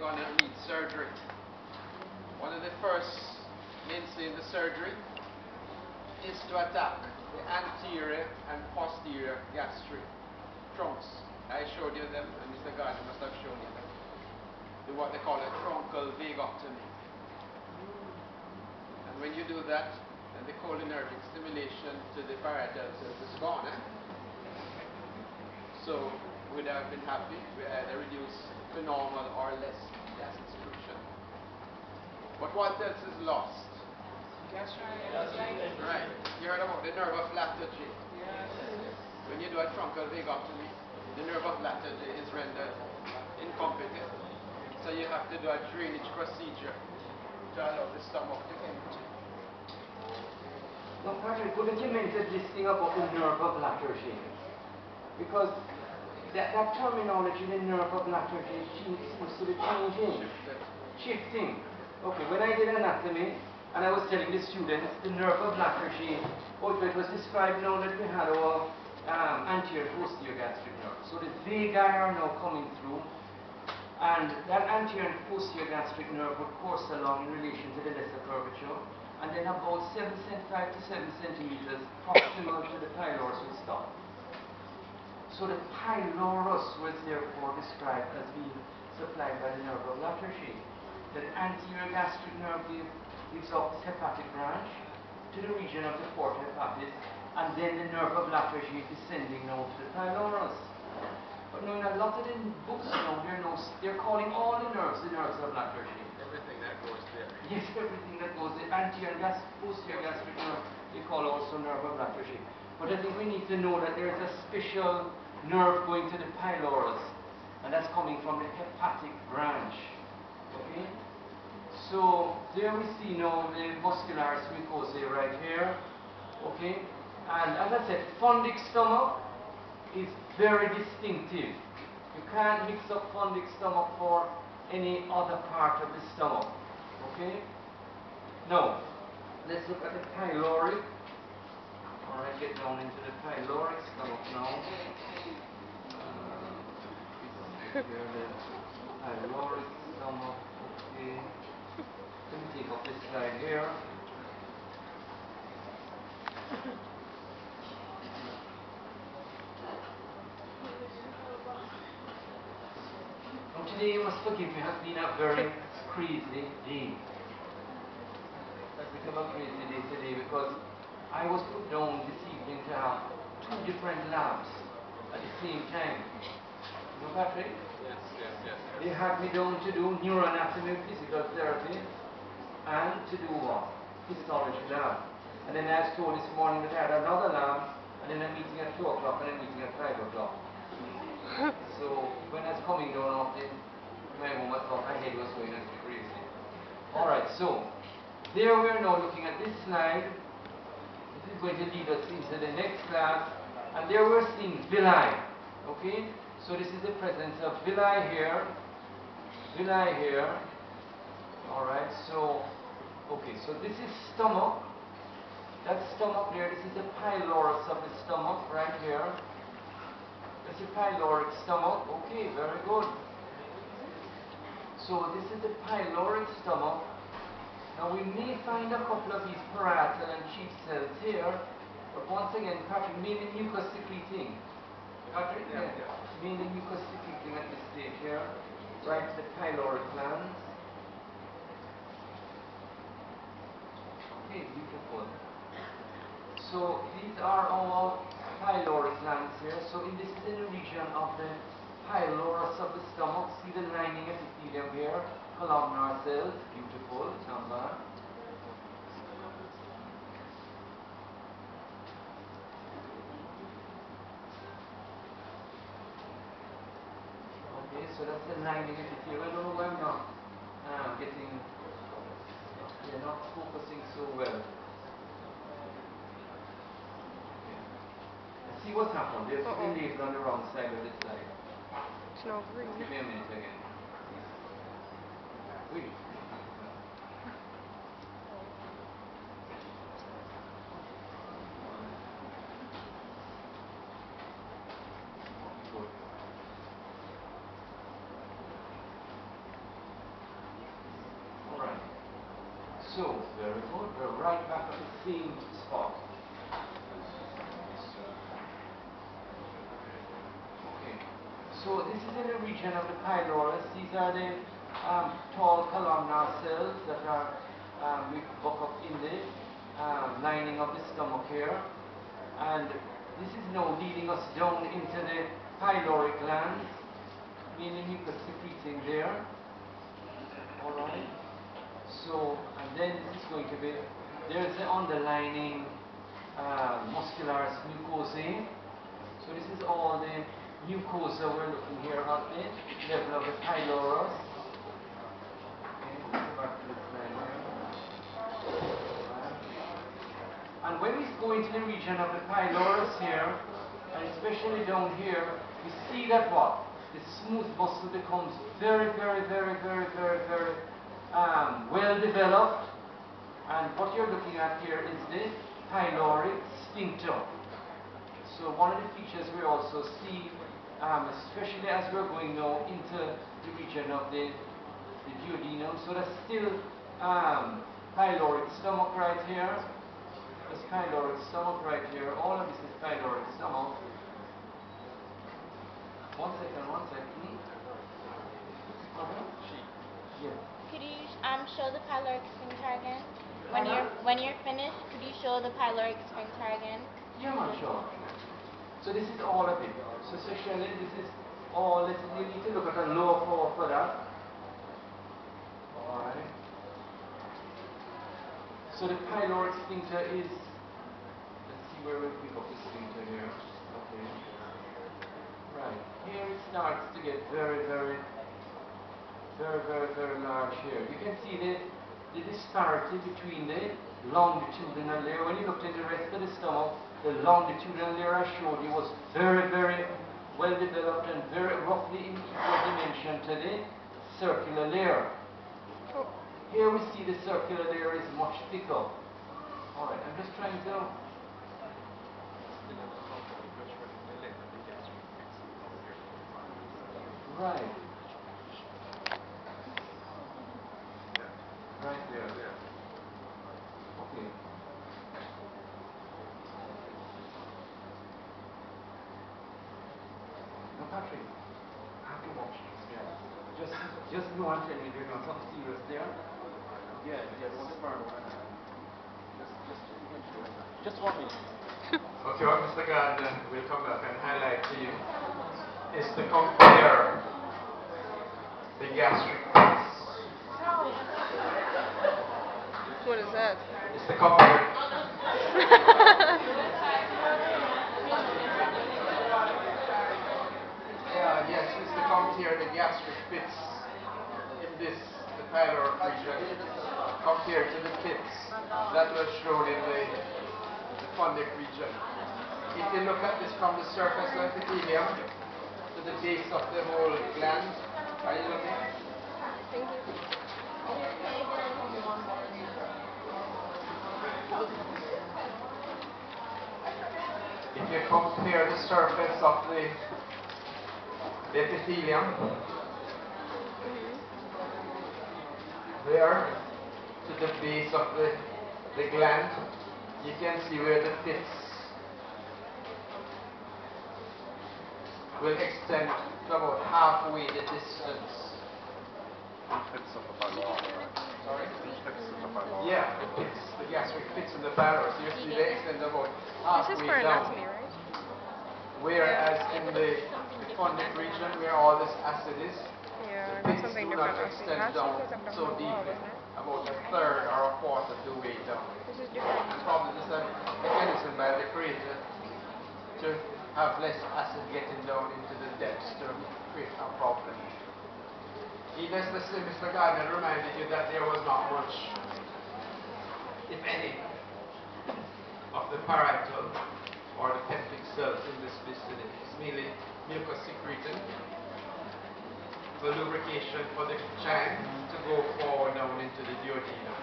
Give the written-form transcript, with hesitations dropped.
they're going to need surgery. One of the first mainstay in the surgery is to attack the anterior and posterior gastric trunks. I showed you them, and Mr. Gardner must have shown you them. Do what they call a truncal vagotomy. And when you do that, then the cholinergic stimulation to the parietal cells is gone. So we'd have been happy. We either reduce to normal or less gas excretion. But what else is lost? Right. You heard about the nerve of Latterji. Yes. When you do a truncal vagotomy, the nerve of Latterji is rendered incompetent. So you have to do a drainage procedure to allow the stomach to empty. No, Patrick, couldn't you mention this thing about the nerve of Latterji? Because that terminology, the nerve of Latterji, seems to be changing, shifting. Okay, when I did anatomy, and I was telling the students, the nerve of Latterji, it was described now that we had our anterior posterior gastric nerve. So the vagi are now coming through, and that anterior and posterior gastric nerve would course along in relation to the lesser curvature, and then about 5 to 7 centimeters proximal to the pylorus would stop. So the pylorus was therefore described as being supplied by the nerve of Latterji. The anterior gastric nerve gives up its hepatic branch to the region of the porta hepatis, and then the nerve of Latterji descending now to the pylorus. But now in a lot of the books now, they're calling all the nerves of Latterji. Everything that goes there. Yes, everything that goes there. Anterior and posterior gastric nerve, they call also nerve of Latterji. But I think we need to know that there is a special nerve going to the pylorus, and that's coming from the hepatic branch. Okay? So there we see now the muscular mucosa right here. Okay? And as I said, fundic stomach is very distinctive. You can't mix up fundic stomach for any other part of the stomach. Okay? Now, let's look at the pyloric. Alright, get down into the pyloric stomach now. Here the pyloric stomach. Okay. Let me take off this slide here. Now today, you must forgive me, has been a very crazy day. It has become a crazy day today because I was put down this evening to have 2 different labs at the same time. You know, Patrick? Yes. They had me down to do neuroanatomy, physical therapy, and to do what? Histology lab. And then I was told this morning that I had another lab, and then a meeting at 2 o'clock and a meeting at 5 o'clock. So when I was coming down off my home, I thought my head was going like crazy. Alright, so there we are now looking at this slide. This is going to lead us into the next class, and there we're seeing villi. Okay? So this is the presence of villi here. Alright, so okay, so this is stomach. That stomach there, this is the pylorus of the stomach right here. This is pyloric stomach. Okay, very good. So this is the pyloric stomach. Now we may find a couple of these parietal and chief cells here, but once again, Patrick, mainly mucus secreting. Patrick? Yeah. Mainly mucus secreting at this stage here, right to the pyloric glands. Okay, beautiful. So these are all pyloric glands here. So this is in the region of the pylorus of the stomach. See the lining epithelium here, columnar cells, beautiful, number. Okay, so that's the lining epithelium. I don't know why I'm not they're not focusing so well. See what's happened. They're putting label on the wrong side of the slide. It's not green. Give me a minute again. Wait. Good. So, very good. We're right back at the same spot. Okay. So this is in the region of the pylorus. These are the tall columnar cells that are we buck up in the lining of the stomach here. And this is now leading us down into the pyloric glands, mainly mucus secreting there. Alright. So, and then this is going to be, there's the underlining muscularis mucosae. So this is all the mucosa we're looking here at the level of the pylorus. Okay, let's go back to this line here. And when we go into the region of the pylorus here, and especially down here, we see that what? The smooth muscle becomes very well developed. And what you're looking at here is the pyloric sphincter. So one of the features we also see, especially as we're going now into the region of the duodenum, so that's still pyloric stomach right here. This pyloric stomach right here. All of this is pyloric stomach. One second. Yeah. Could you show the pyloric sphincter again? When you're finished, could you show the pyloric sphincter again? Yeah, man, sure. So this is all of it. So sexually, this is all. You need to look at a lower power for that. Alright. So the pyloric sphincter is. Let's see where we'll pick up the sphincter here. Okay. Right. Here it starts to get very large here. You can see the disparity between the longitudinal layer. When you looked at the rest of the stomach, the longitudinal layer I showed you was very well developed and very roughly in equal dimension to the circular layer. Here we see the circular layer is much thicker. Alright, I'm just trying to... Right. Right there. Okay. Now, Patrick, I have to watch this. Yeah. Just go and tell me there's not something serious there. Yeah, just 1 minute. Okay, what Mr. Gardner will come back and highlight to you is to compare the gastric pits. What is that? It's to compare. Yes, it's to compare the gastric pits in the pyloric region compared to the pits that were shown in the fundic region. If you look at this from the surface of the epithelium to the base of the whole gland, are you looking? Thank you. If you compare the surface of the epithelium there to the base of the gland, you can see where the pits will extend to about halfway the distance. Sorry? Yeah, the gastric pits in the pylorus. You see they extend about This is for halfway down. anatomy, right? Whereas in the fundic region, where all this acid is, Yeah, the that's pits something do different. not extend down so deeply, about a third or a quarter of the way down. This is different. And probably this is a mechanism by the creator to have less acid getting down into the depths to create a problem. Needless to say, Mr. Gardner reminded you that there was not much, if any, of the parietal or the peptic cells in this vicinity. It's mainly mucus secreting for lubrication for the chine to go forward down into the duodenum.